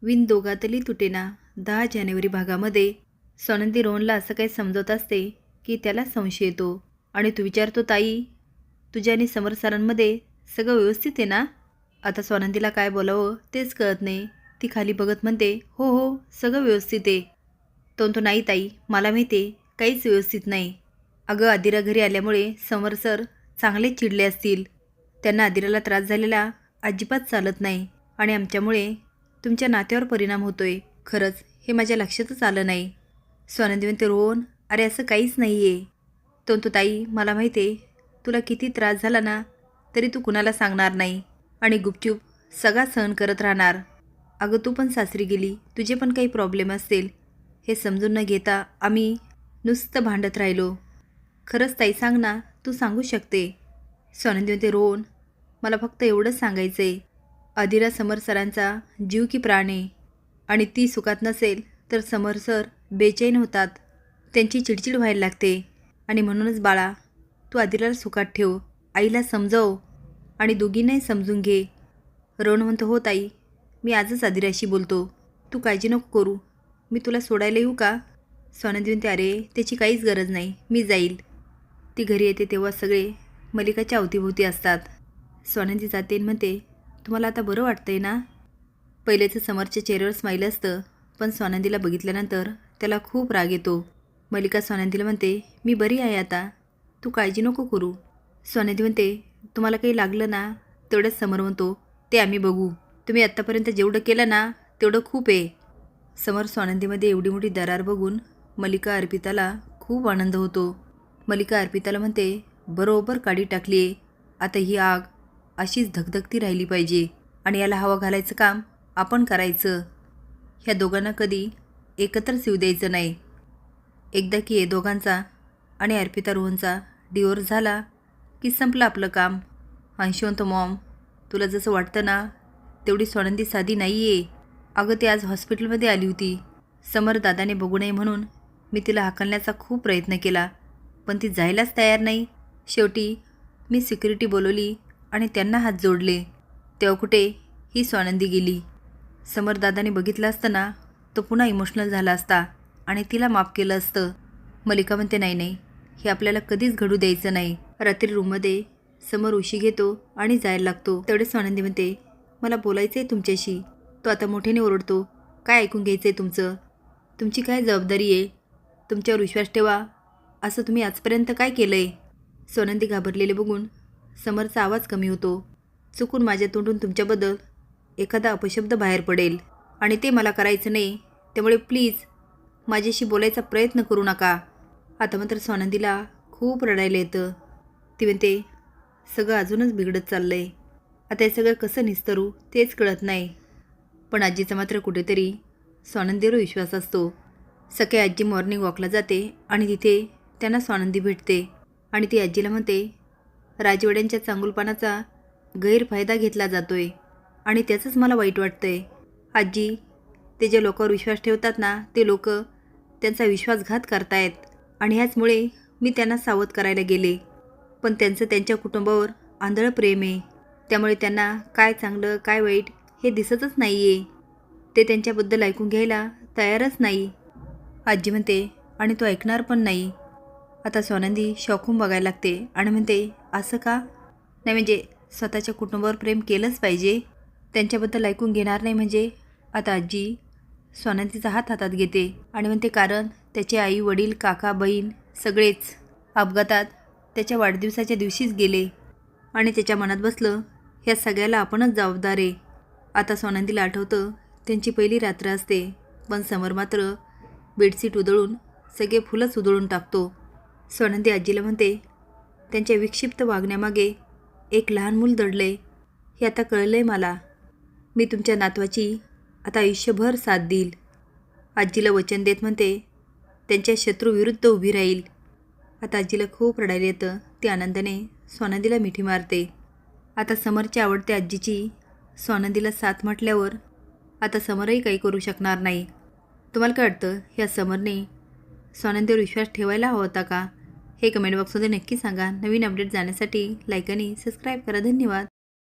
विण दोघातली तुटेना 10 जानेवारी भागामध्ये स्वानंदी रोहनला असं काही समजवत असते की त्याला संशय येतो आणि तो विचारतो, ताई तुझ्या आणि समर सरांमध्ये सगळं व्यवस्थित आहे ना? आता स्वानंदीला काय बोलावं तेच कळत नाही. ती खाली बघत म्हणते, हो हो सगळं व्यवस्थित आहे. तो म्हणतो, नाही ताई मला माहिती आहे काहीच व्यवस्थित नाही. अगं आदिरा घरी आल्यामुळे समर सर चांगलेच चिडले असतील. त्यांना आदिराला त्रास झालेला अजिबात चालत नाही आणि आमच्यामुळे तुमच्या नात्यावर परिणाम होतोय. खरंच हे माझ्या लक्षातच आलं नाही. स्वानंदी म्हणते, रोहन अरे असं काहीच नाही आहे. तो म्हणतो, ताई मला माहिती आहे तुला किती त्रास झाला ना तरी तू कुणाला सांगणार नाही आणि गुपचूप सगळा सहन करत राहणार. अगं तू पण सासरी गेली, तुझे पण काही प्रॉब्लेम असतील, हे समजून न घेता आम्ही नुसतं भांडत राहिलो. खरंच ताई सांग ना, तू सांगू शकते. स्वानंदी म्हणते, रोहन मला फक्त एवढंच सांगायचं आहे, आदिरा समर सरांचा जीव की प्राण आहे आणि ती सुखात नसेल तर समर सर बेचैन होतात, त्यांची चिडचिड व्हायला लागते. आणि म्हणूनच बाळा तू आदिराला सुखात ठेव, आईला समजव आणि दोघींनाही समजून घे. रोहन म्हणतो, हो ताई मी आजच आदिराशी बोलतो, तू काळजी नको करू. मी तुला सोडायला येऊ का? स्वानंदी म्हणते, अरे त्याची काहीच गरज नाही, मी जाईल. ती घरी येते तेव्हा सगळे मलिकाच्या अवतीभोवती असतात. स्वानंदी जाते आणि म्हणते, तुम्हाला आता बरं वाटतंय ना? पहिलेचं समरच्या चेहऱ्यावर स्माईल असतं, पण स्वानंदीला बघितल्यानंतर त्याला खूप राग येतो. मलिका स्वानंदीला म्हणते, मी बरी आहे आता, तू काळजी नको करू. स्वानंदी म्हणते, तुम्हाला काही लागलं ना? तेवढंच समर म्हणतो, ते आम्ही बघू. तुम्ही आत्तापर्यंत जेवढं केलं ना तेवढं खूप आहे. समर स्वानंदीमध्ये एवढी मोठी दरार बघून मलिका अर्पिताला खूप आनंद होतो. मलिका अर्पिताला म्हणते, बरोबर काडी टाकली आहे. आता ही आग अशीच धगधगती राहिली पाहिजे आणि याला हवा घालायचं काम आपण करायचं. ह्या दोघांना कधी एकत्रच येऊ द्यायचं नाही. एकदा की हे दोघांचा आणि अर्पिता रोहनचा डिवोर्स झाला की संपलं आपलं काम. अंशवंत मॉम, तुला जसं वाटतं ना तेवढी स्वानंदी साधी नाही आहे. अगं ती आज हॉस्पिटलमध्ये आली होती. समर दादाने बघू नये म्हणून मी तिला हाकलण्याचा खूप प्रयत्न केला, पण ती जायलाच तयार नाही. शेवटी मी सिक्युरिटी बोलवली आणि त्यांना हात जोडले. तेव्हा कुठे ही स्वानंदी गेली. समर दादाने बघितलं असतं ना तो पुन्हा इमोशनल झाला असता आणि तिला माफ केलं असतं. मलिका म्हणते, नाही नाही हे आपल्याला कधीच घडू द्यायचं नाही. रात्री रूममध्ये समर उशी घेतो आणि जायला लागतो. तेवढे स्वानंदी म्हणते, मला बोलायचं आहे तुमच्याशी. तो आता मोठ्याने ओरडतो, काय ऐकून घ्यायचं आहे तुमचं? तुमची काय जबाबदारी आहे? तुमच्यावर विश्वास ठेवा असं तुम्ही आजपर्यंत काय केलं आहे? स्वानंदी घाबरलेले बघून समरचा आवाज कमी होतो. चुकून माझ्या तोंडून तुमच्याबद्दल एखादा अपशब्द बाहेर पडेल आणि ते मला करायचं नाही, त्यामुळे प्लीज माझ्याशी बोलायचा प्रयत्न करू नका. आता मात्र स्वानंदीला खूप रडायला येतं. ती म्हणते, सगळं अजूनच बिघडत चाललं आहे. आता हे सगळं कसं निस्तरू तेच कळत नाही. पण आजीचा मात्र कुठेतरी स्वानंदीवर विश्वास असतो. सकाळी आजी मॉर्निंग वॉकला जाते आणि तिथे त्यांना स्वानंदी भेटते आणि ती आजीला म्हणते, राजवाड्यांच्या चांगुलपणाचा गैरफायदा घेतला जातोय आणि त्याचंच मला वाईट वाटतंय. आजी, ते ज्या लोकांवर विश्वास ठेवतात ना ते लोक त्यांचा विश्वासघात करतायत आणि ह्याचमुळे मी त्यांना सावध करायला गेले. पण त्यांचं त्यांच्या कुटुंबावर आंधळं प्रेम आहे, त्यामुळे त्यांना काय चांगलं काय वाईट हे दिसतच नाही आहे. ते त्यांच्याबद्दल ऐकून घ्यायला तयारच नाही. आजी म्हणते, आणि तो ऐकणार पण नाही. आता स्वानंदी शॉकून बघायला लागते आणि म्हणते, असं का? नाही म्हणजे स्वतःच्या कुटुंबावर प्रेम केलंच पाहिजे, त्यांच्याबद्दल ऐकून घेणार नाही म्हणजे? आता आजी स्वानंदीचा हात हातात घेते आणि म्हणते, कारण त्याचे आई वडील काका बहीण सगळेच अपघातात त्याच्या वाढदिवसाच्या दिवशीच गेले आणि त्याच्या मनात बसलं ह्या सगळ्याला आपणच जबाबदार आहे. आता स्वानंदीला आठवतं त्यांची पहिली रात्र असते, पण समर मात्र बेडशीट उधळून सगळे फुलंच उधळून टाकतो. स्वानंदी आजीला म्हणते, त्यांच्या विक्षिप्त वागण्यामागे एक लहान मूल दडले हे आता कळलं आहे मला. मी तुमच्या नातवाची आता आयुष्यभर साथ देईल. आजीला वचन देत म्हणते, त्यांच्या शत्रूविरुद्ध उभी राहील. आता आजीला खूप रडायला येतं. ती आनंदाने स्वानंदीला मिठी मारते. आता समरची आवडते आजीची स्वानंदीला साथ म्हटल्यावर आता समरही काही करू शकणार नाही. तुम्हाला काय वाटतं, ह्या समरने स्वानंदीवर विश्वास ठेवायला हवा होता का? हे कमेंट बॉक्समध्ये नक्की सांगा. नवीन अपडेट जाण्यासाठी लाईक आणि सबस्क्राईब करा. धन्यवाद.